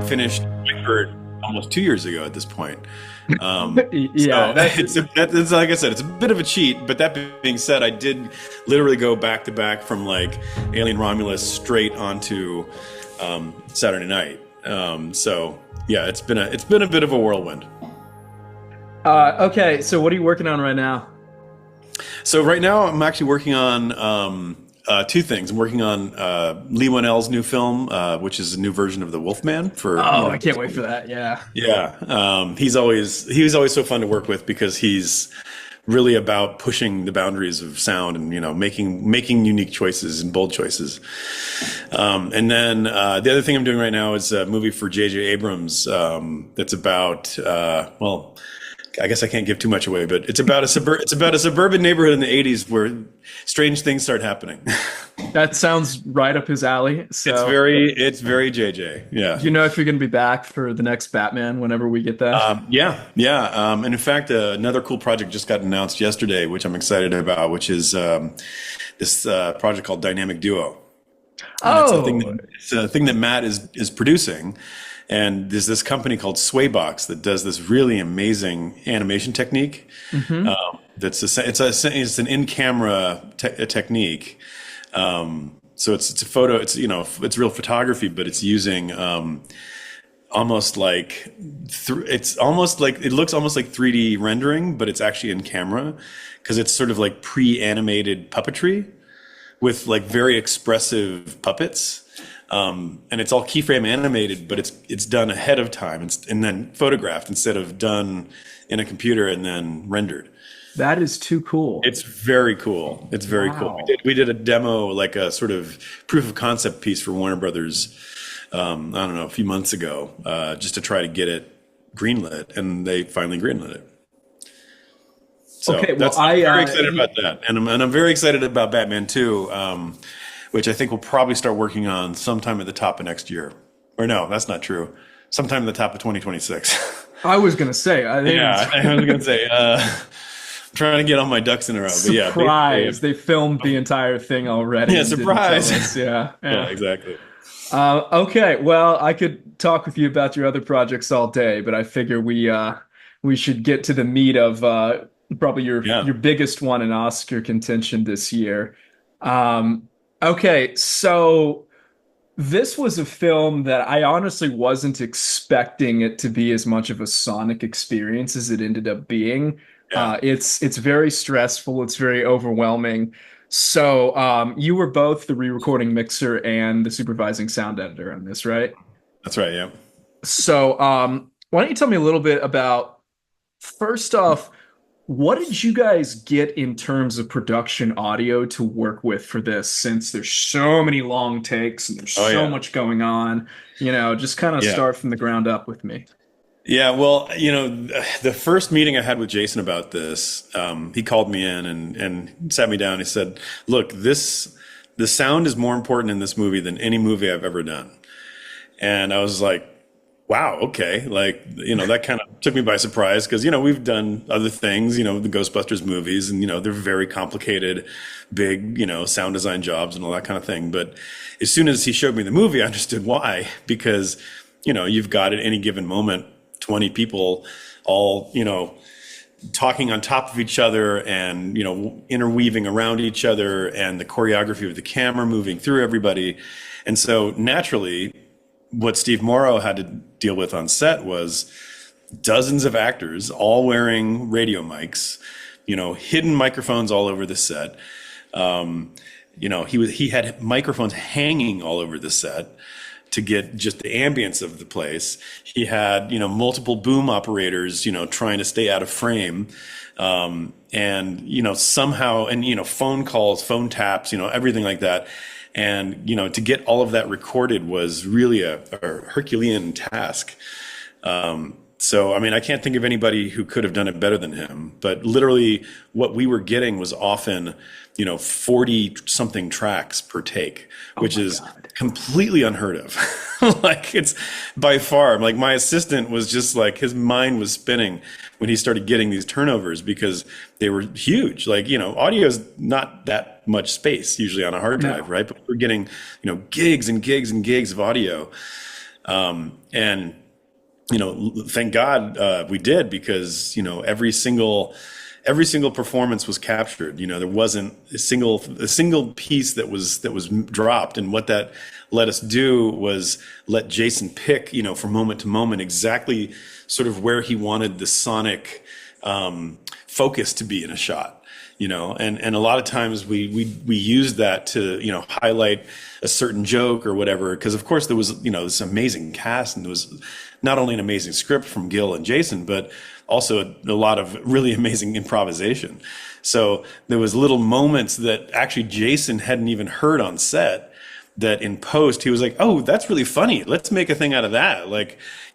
finished Whitebird almost 2 years ago at this point. Yeah, It's like I said, it's a bit of a cheat. But that being said, I did literally go back to back from like Alien Romulus straight onto Saturday Night. So yeah, it's been a bit of a whirlwind. okay, so what are you working on right now? So right now I'm actually working on two things. I'm working on Lee Whannell's new film, which is a new version of The Wolfman. I can't wait for that. Yeah. Yeah, he's always so fun to work with because he's really about pushing the boundaries of sound and making unique choices and bold choices. And then the other thing I'm doing right now is a movie for J.J. Abrams that's about I guess I can't give too much away, but it's about a suburban neighborhood in the 80s where strange things start happening. That sounds right up his alley. So It's very JJ. Yeah. do you know if you're going to be back for the next Batman whenever we get that? Yeah. And in fact, another cool project just got announced yesterday, which I'm excited about, which is this project called Dynamic Duo. And it's a thing that Matt is producing. And there's this company called Swaybox that does this really amazing animation technique. Mm-hmm. It's an in-camera technique. So it's a photo. It's real photography, but it's using almost like it looks almost like 3D rendering, but it's actually in camera because it's sort of like pre-animated puppetry with like very expressive puppets. And it's all keyframe animated, but it's done ahead of time and then photographed instead of done in a computer and then rendered. That is too cool. It's very cool. It's very cool. We did a demo, like a sort of proof of concept piece for Warner Brothers, I don't know, a few months ago, just to try to get it greenlit, and they finally greenlit it. So okay, well, I'm very excited about that, and I'm very excited about Batman 2. Which I think we'll probably start working on sometime at the top of next year. Or no, that's not true. Sometime at the top of 2026. I was going to say. I was going to say, I'm trying to get all my ducks in a row. But yeah, surprise. They filmed the entire thing already. Yeah, surprise. Yeah, exactly. Okay, well, I could talk with you about your other projects all day, but I figure we should get to the meat of probably your biggest one in Oscar contention this year. Okay, so this was a film that I honestly wasn't expecting it to be as much of a sonic experience as it ended up being. Yeah. It's very stressful. It's very overwhelming. So you were both the re-recording mixer and the supervising sound editor on this, right? That's right, yeah. So why don't you tell me a little bit about, first off, what did you guys get in terms of production audio to work with for this, since there's so many long takes and there's so much going on? Just kind of start from the ground up with me. Yeah, well, the first meeting I had with Jason about this, he called me in and sat me down. He said, look, the sound is more important in this movie than any movie I've ever done. And I was like, wow, okay. Like, that kind of took me by surprise because, we've done other things, the Ghostbusters movies, and, they're very complicated, big, sound design jobs and all that kind of thing. But as soon as he showed me the movie, I understood why, because, you've got at any given moment 20 people all, talking on top of each other and, interweaving around each other, and the choreography of the camera moving through everybody. And so naturally, what Steve Morrow had to deal with on set was dozens of actors all wearing radio mics, hidden microphones all over the set. He had microphones hanging all over the set to get just the ambience of the place. He had, multiple boom operators, trying to stay out of frame. Somehow, phone calls, phone taps, everything like that. And, to get all of that recorded was really a Herculean task. So, I can't think of anybody who could have done it better than him. But literally what we were getting was often, 40 something tracks per take, which is completely unheard of. Like, it's by far, like, my assistant was just like, his mind was spinning when he started getting these turnovers because they were huge. Like, audio is not that much space usually on a hard drive, right? But we're getting, gigs and gigs and gigs of audio. And thank God we did, because every single performance was captured. There wasn't a single piece that was dropped. And what that let us do was let Jason pick, from moment to moment, exactly sort of where he wanted the sonic focus to be in a shot. And a lot of times we used that to, highlight a certain joke or whatever, because of course there was, this amazing cast, and there was not only an amazing script from Gil and Jason, but also a lot of really amazing improvisation. So there was little moments that actually Jason hadn't even heard on set, that in post he was like, oh, that's really funny, let's make a thing out of that.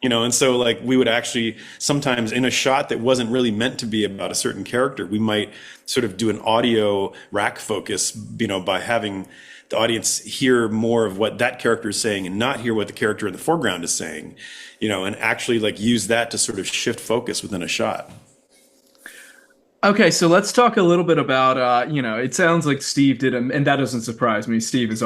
And so we would actually sometimes, in a shot that wasn't really meant to be about a certain character, we might sort of do an audio rack focus, by having the audience hear more of what that character is saying and not hear what the character in the foreground is saying, and actually use that to sort of shift focus within a shot. Okay, so let's talk a little bit about it sounds like Steve did and that doesn't surprise me. Steve is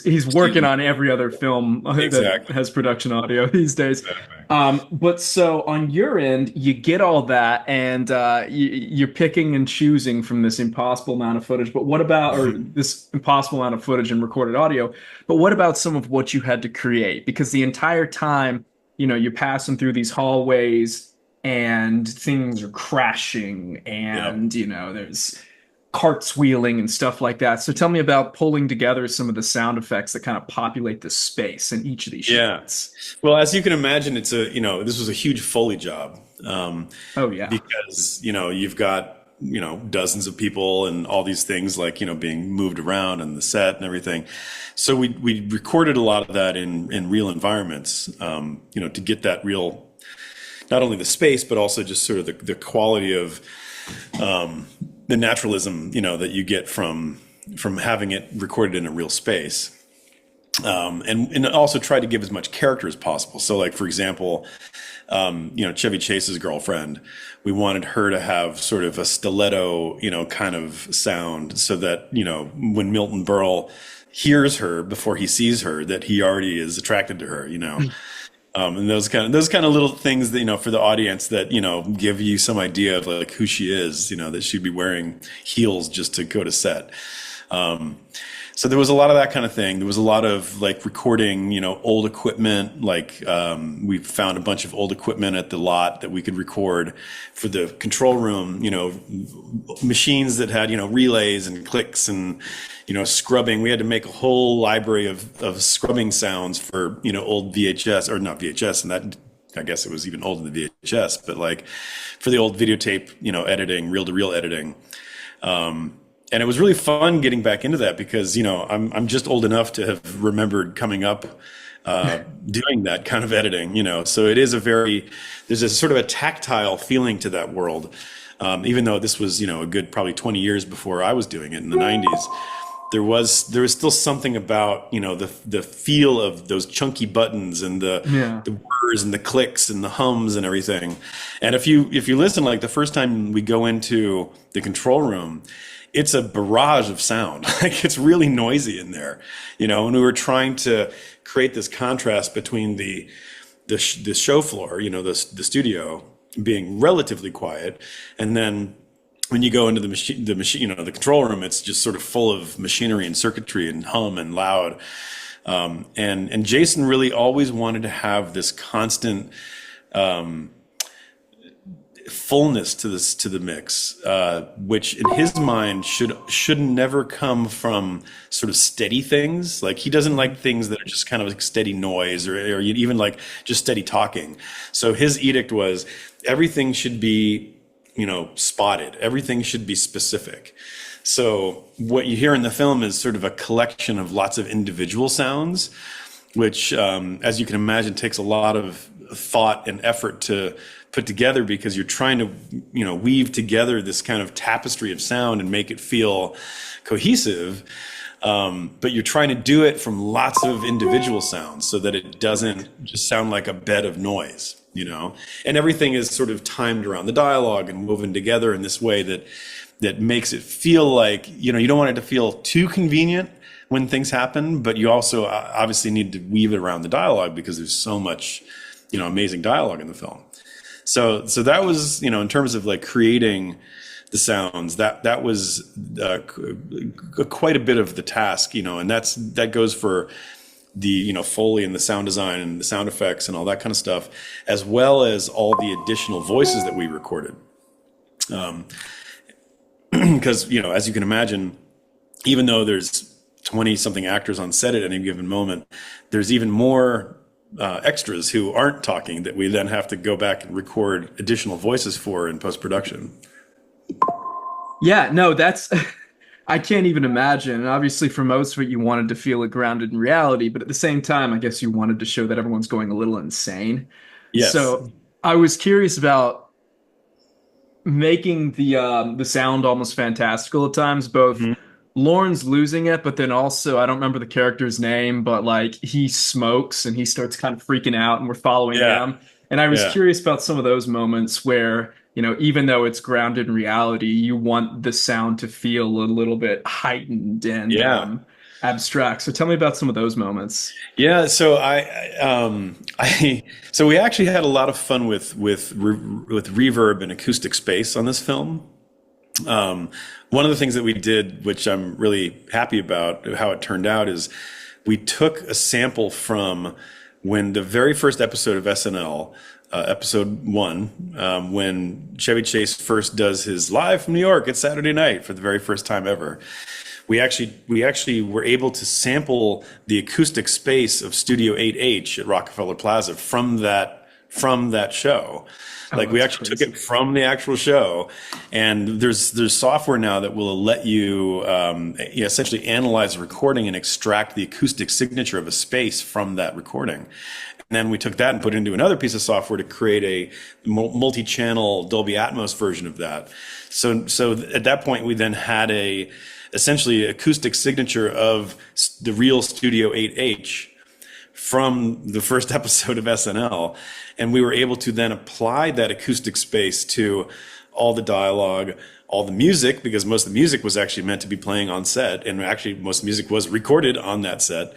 he's working on every other film that Exactly. has production audio these days. Exactly. But so on your end, you get all that, and you're picking and choosing from this impossible amount of footage. But what about, or this impossible amount of footage and recorded audio, but what about some of what you had to create? Because the entire time, you're passing through these hallways and things are crashing, Yeah. and there's carts wheeling and stuff like that. So tell me about pulling together some of the sound effects that kind of populate the space in each of these Yeah. shots. Well, as you can imagine, this was a huge Foley job, Oh yeah. because, you've got, dozens of people and all these things, being moved around and the set and everything. So we recorded a lot of that in real environments, to get that real, not only the space, but also just sort of the quality of the naturalism, that you get from having it recorded in a real space. And also try to give as much character as possible. So for example, Chevy Chase's girlfriend, we wanted her to have sort of a stiletto, kind of sound, so that, when Milton Berle hears her before he sees her, that he already is attracted to her, and those kind of little things that, for the audience that, give you some idea of who she is, that she'd be wearing heels just to go to set. So there was a lot of that kind of thing. There was a lot of recording, old equipment. We found a bunch of old equipment at the lot that we could record for the control room, machines that had, relays and clicks and, scrubbing. We had to make a whole library of scrubbing sounds for, old VHS, or not VHS. And that, I guess it was even older than VHS, but for the old videotape, editing, reel to reel editing. And it was really fun getting back into that, because, I'm just old enough to have remembered coming up, doing that kind of editing, so it is there's a sort of a tactile feeling to that world. Even though this was, a good probably 20 years before I was doing it in the 90s, there was still something about, the feel of those chunky buttons and the whirs and the clicks and the hums and everything. And if you listen, the first time we go into the control room, it's a barrage of sound. It's really noisy in there, and we were trying to create this contrast between the show floor, the studio being relatively quiet, and then when you go into the machine, the control room, it's just sort of full of machinery and circuitry and hum and loud. And Jason really always wanted to have this constant fullness to the mix, which in his mind should never come from sort of steady things. He doesn't like things that are just kind of steady noise, or even just steady talking. So his edict was everything should be, spotted. Everything should be specific. So what you hear in the film is sort of a collection of lots of individual sounds, which, as you can imagine, takes a lot of thought and effort to put together, because you're trying to, weave together this kind of tapestry of sound and make it feel cohesive. But you're trying to do it from lots of individual sounds so that it doesn't just sound like a bed of noise, and everything is sort of timed around the dialogue and woven together in this way that that makes it feel like, you know, you don't want it to feel too convenient when things happen, but you also obviously need to weave it around the dialogue because there's so much, you know, amazing dialogue in the film. So that was, you know, in terms of like creating the sounds, that was quite a bit of the task, you know, and that goes for the, you know, Foley and the sound design and the sound effects and all that kind of stuff, as well as all the additional voices that we recorded. Because, you know, as you can imagine, even though there's 20 something actors on set at any given moment, there's even more extras who aren't talking that we then have to go back and record additional voices for in post-production. Yeah, no, that's I can't even imagine. And obviously, for most of it, you wanted to feel it grounded in reality, but at the same time, I guess you wanted to show that everyone's going a little insane. Yes. So I was curious about making the sound almost fantastical at times, both Mhm. Lorne's losing it, but then also I don't remember the character's name, but like he smokes and he starts kind of freaking out and we're following Yeah. him. And I was Yeah. curious about some of those moments where, you know, even though it's grounded in reality, you want the sound to feel a little bit heightened and Yeah. abstract. So tell me about some of those moments. Yeah, so so we actually had a lot of fun with reverb and acoustic space on this film. One of the things that we did, which I'm really happy about how it turned out, is we took a sample from when the very first episode of SNL, episode 1, when Chevy Chase first does his live from New York, it's Saturday night for the very first time ever. We actually were able to sample the acoustic space of Studio 8H at Rockefeller Plaza from that show. Like we actually took it from the actual show, and there's software now that will let you essentially analyze a recording and extract the acoustic signature of a space from that recording. And then we took that and put it into another piece of software to create a multi-channel Dolby Atmos version of that. So at that point, we then had essentially acoustic signature of the real Studio 8H from the first episode of SNL. And we were able to then apply that acoustic space to all the dialogue, all the music, because most of the music was actually meant to be playing on set. And actually most music was recorded on that set.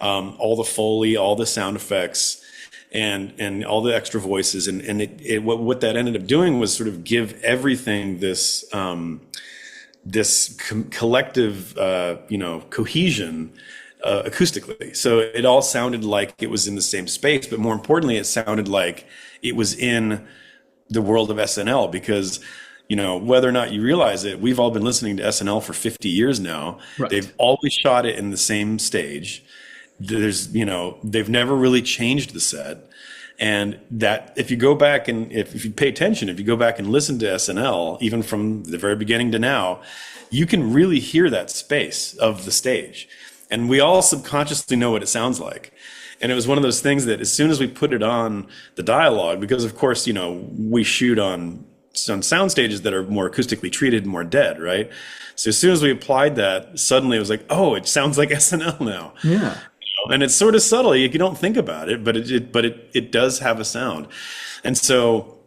All the Foley, all the sound effects, and all the extra voices. And what that ended up doing was sort of give everything this, collective, cohesion acoustically. So it all sounded like it was in the same space, but more importantly, it sounded like it was in the world of SNL because, you know, whether or not you realize it, we've all been listening to SNL for 50 years now. Right. They've always shot it in the same stage. They've never really changed the set. And that if you go back and if you pay attention, if you go back and listen to SNL, even from the very beginning to now, you can really hear that space of the stage. And we all subconsciously know what it sounds like. And it was one of those things that as soon as we put it on the dialogue, because of course, you know, we shoot on sound stages that are more acoustically treated, more dead, right? So as soon as we applied that, suddenly it was like, oh, it sounds like SNL now. Yeah. And it's sort of subtle. You don't think about it, but it does have a sound. And so,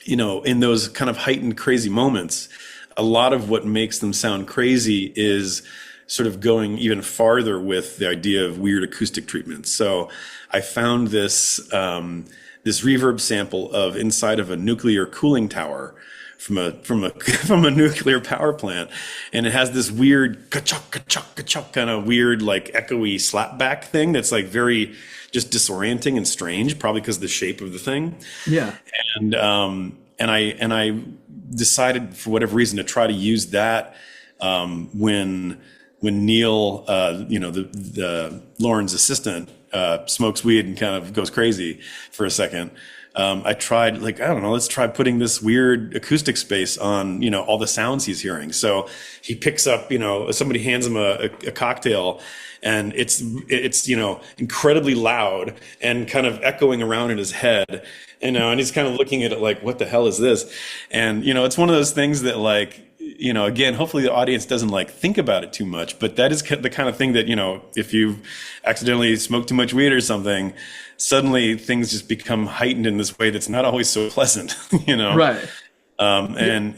you know, in those kind of heightened, crazy moments, a lot of what makes them sound crazy is sort of going even farther with the idea of weird acoustic treatments. So I found this reverb sample of inside of a nuclear cooling tower from a nuclear power plant, and it has this weird ka-chuck, ka-chuck, ka-chuck kind of weird like echoey slapback thing that's like very just disorienting and strange, probably because of the shape of the thing. Yeah. And I decided for whatever reason to try to use that when Neil, the Lauren's assistant, smokes weed and kind of goes crazy for a second. I tried, like, I don't know, let's try putting this weird acoustic space on, you know, all the sounds he's hearing. So he picks up, you know, somebody hands him a cocktail, and it's, you know, incredibly loud and kind of echoing around in his head, you know, and he's kind of looking at it like, what the hell is this? And, you know, it's one of those things that, like, you know, again, hopefully the audience doesn't like think about it too much, but that is the kind of thing that, you know, if you accidentally smoke too much weed or something, suddenly things just become heightened in this way that's not always so pleasant, you know? Right. And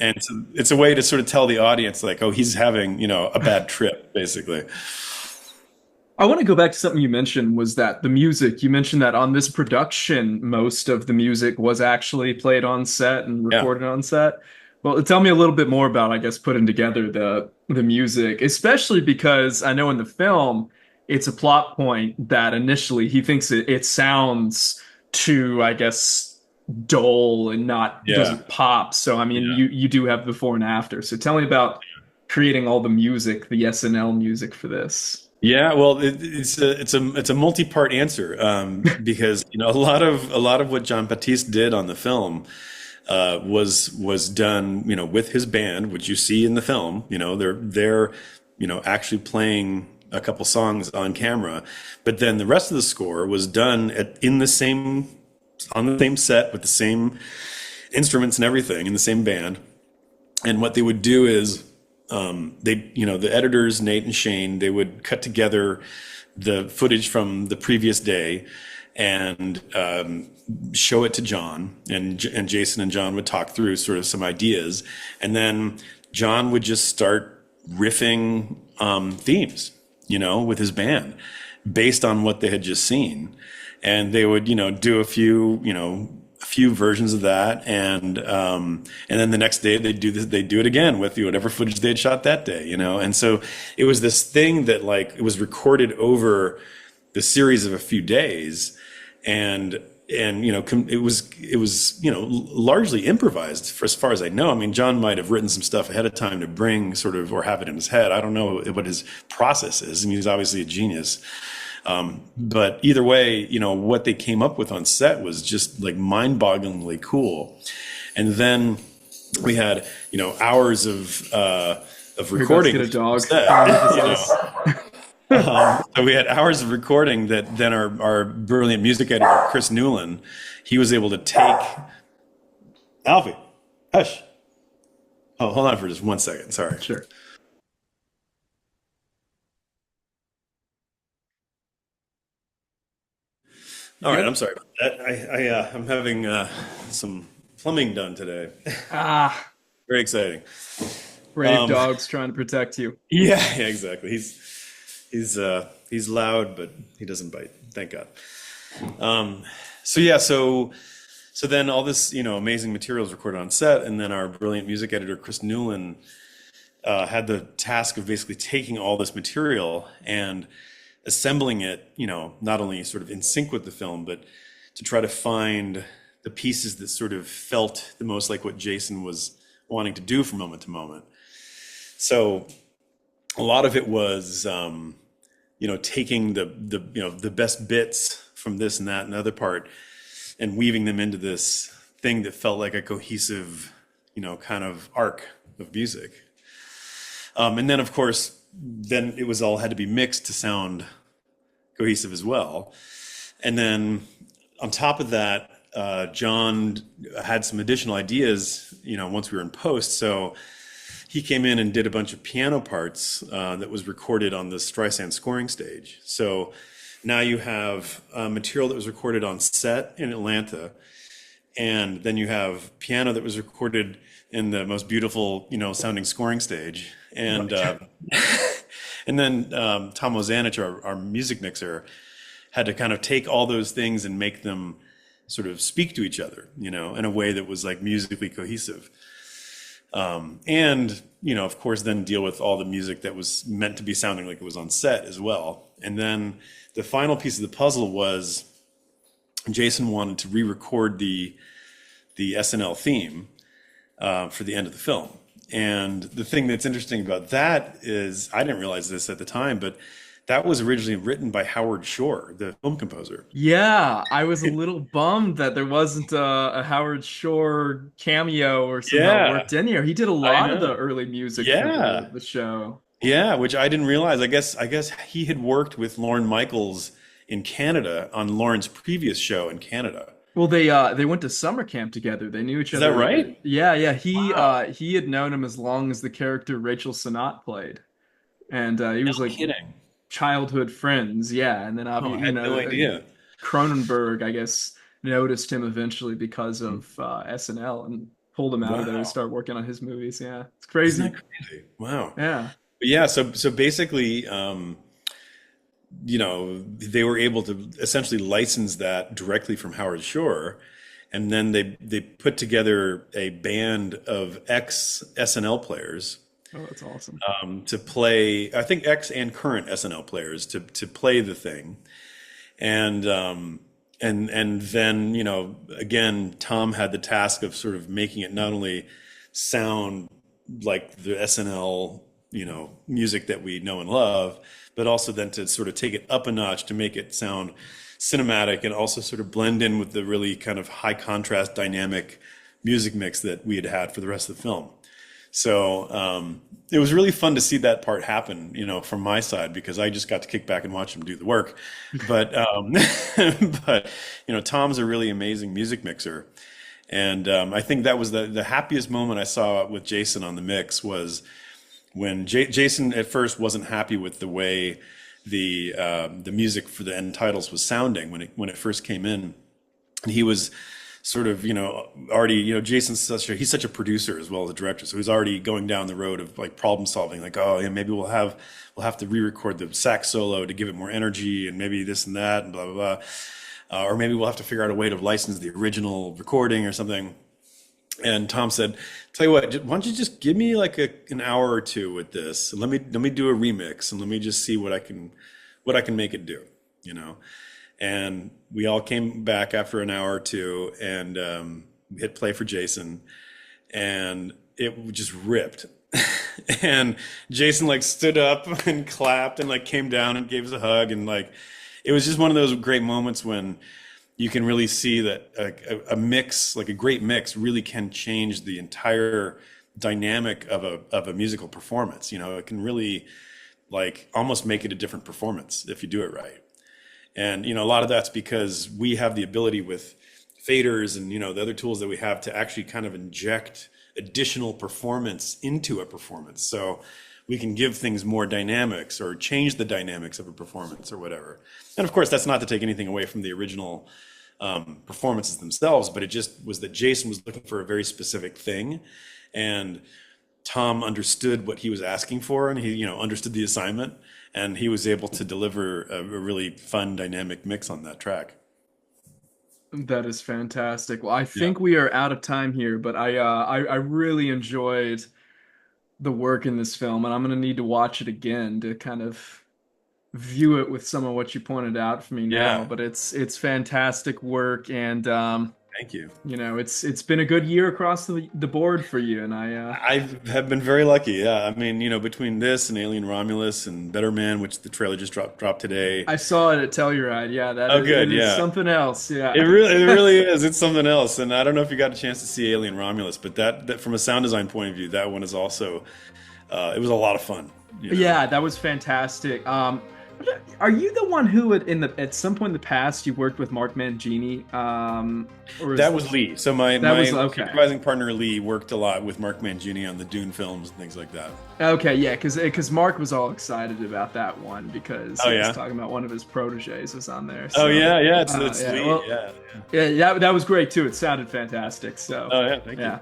it's a way to sort of tell the audience like, oh, he's having, a bad trip, basically. I want to go back to something you mentioned was that the music, you mentioned that on this production, most of the music was actually played on set and Yeah. recorded on set. Well, tell me a little bit more about, I guess, putting together the music, especially because I know in the film it's a plot point that initially he thinks it sounds too, I guess, dull and not Yeah. doesn't pop. So I mean, Yeah. you do have before and after. So tell me about creating all the music, the SNL music for this. Yeah, well, it's a multi-part answer, because a lot of what John Batiste did on the film was done, with his band, which you see in the film. They're actually playing a couple songs on camera, but then the rest of the score was done in the same on the same set with the same instruments and everything in the same band. And what they would do is, the editors, Nate and Shane, they would cut together the footage from the previous day and show it to John, and Jason and John would talk through sort of some ideas, and then John would just start riffing themes, with his band based on what they had just seen, and they would, do a few versions of that, and then the next day they'd do it again with whatever footage they'd shot that day, and so it was this thing that, like, it was recorded over the series of a few days, and it was largely improvised, for as far as I know. I mean, John might have written some stuff ahead of time to bring sort of, or have it in his head. I don't know what his process is. I mean, he's obviously a genius. But either way, what they came up with on set was just like mind-bogglingly cool. And then we had, hours of You're about to recording get a dog. on set. So we had hours of recording that then our brilliant music editor, Chris Newland, he was able to take. Alfie, hush. Oh, hold on for just 1 second. Sorry. Sure. All right, I'm Good. sorry about that. I'm having some plumbing done today. Ah, Very exciting. brave Um, dogs trying to protect you. yeah, yeah, exactly. He's loud, but he doesn't bite. Thank God. So yeah, so then all this, amazing material is recorded on set, and then our brilliant music editor Chris Newland had the task of basically taking all this material and assembling it, not only sort of in sync with the film, but to try to find the pieces that sort of felt the most like what Jason was wanting to do from moment to moment. So a lot of it was, taking the best bits from this and that and the other part, and weaving them into this thing that felt like a cohesive, kind of arc of music. And then, of course, then it was all had to be mixed to sound cohesive as well. And then on top of that, John had some additional ideas, once we were in post. So he came in and did a bunch of piano parts that was recorded on the Streisand scoring stage. So now you have material that was recorded on set in Atlanta, and then you have piano that was recorded in the most beautiful, sounding scoring stage, and and then Tom Ozanich, our music mixer, had to kind of take all those things and make them sort of speak to each other, in a way that was like musically cohesive. And, of course, then deal with all the music that was meant to be sounding like it was on set as well. And then the final piece of the puzzle was Jason wanted to re-record the SNL theme for the end of the film. And the thing that's interesting about that is, I didn't realize this at the time, but that was originally written by Howard Shore, the film composer. Yeah, I was a little bummed that there wasn't a Howard Shore cameo or somehow Yeah, worked in here. He did a I lot of the know. early music for Yeah. the show. Yeah, which I didn't realize. I guess he had worked with Lorne Michaels in Canada on Lorne's previous show in Canada. Well, they went to summer camp together. They knew each Is that other. right? Yeah, yeah. He Wow. he had known him as long as the character Rachel Sennott played, and he No was like kidding. childhood friends. Yeah, and then Oh, I obviously, had no idea. Cronenberg, I guess, noticed him eventually because of SNL, and pulled him out of there to Wow. start working on his movies. Yeah, it's Isn't crazy. that crazy? Wow. Yeah. But yeah, so basically, they were able to essentially license that directly from Howard Shore, and then they put together a band of ex SNL players Oh, that's awesome. to play. I think ex and current SNL players to play the thing, and and then again, Tom had the task of sort of making it not only sound like the SNL music that we know and love, but also then to sort of take it up a notch to make it sound cinematic and also sort of blend in with the really kind of high contrast dynamic music mix that we had had for the rest of the film. So it was really fun to see that part happen, from my side, because I just got to kick back and watch him do the work. But but Tom's a really amazing music mixer, and I think that was the happiest moment I saw with Jason on the mix was when Jason at first wasn't happy with the way the music for the end titles was sounding when it first came in, and he was sort of already Jason's he's such a producer as well as a director, so he's already going down the road of like problem solving, like, oh yeah, maybe we'll have to re-record the sax solo to give it more energy, and maybe this and that and blah blah blah, or maybe we'll have to figure out a way to license the original recording or something. And Tom said, "Tell you what, why don't you just give me like an hour or two with this, and let me do a remix, and let me just see what I can make it do." And we all came back after an hour or two and hit play for Jason, and it just ripped. And Jason like stood up and clapped and like came down and gave us a hug, and like it was just one of those great moments when you can really see that a mix, like a great mix, really can change the entire dynamic of a musical performance. It can really like almost make it a different performance if you do it right. And a lot of that's because we have the ability with faders and the other tools that we have to actually kind of inject additional performance into a performance. So we can give things more dynamics or change the dynamics of a performance or whatever. And of course, that's not to take anything away from the original performances themselves, but it just was that Jason was looking for a very specific thing, and Tom understood what he was asking for, and he understood the assignment, and he was able to deliver a really fun dynamic mix on that track. That is fantastic. Well, I Yeah. think we are out of time here, but I really enjoyed the work in this film, and I'm gonna need to watch it again to kind of view it with some of what you pointed out for me now. Yeah. But it's fantastic work, and Thank you. it's been a good year across the board for you, and I have been very lucky. Yeah. I mean, between this and Alien Romulus and Better Man, which the trailer just dropped today. I saw it at Telluride. Yeah, Oh, good. it is Yeah. something else. Yeah. It really is. It's something else. And I don't know if you got a chance to see Alien Romulus, but that from a sound design point of view, that one is also, it was a lot of fun. Yeah, that was fantastic. Are you the one who at some point in the past you worked with Mark Mangini? That was Lee. So my okay. supervising partner Lee worked a lot with Mark Mangini on the Dune films and things like that. Okay, yeah, because Mark was all excited about that one because he was talking about one of his proteges was on there. So, Oh yeah, it's yeah, Lee. well, yeah. that was great too. It sounded fantastic. So Oh yeah, thank you.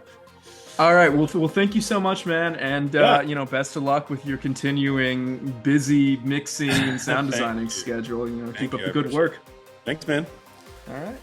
All right. Well, thank you so much, man. And, best of luck with your continuing busy mixing and sound designing schedule. Keep up the good work. Thanks, man. All right.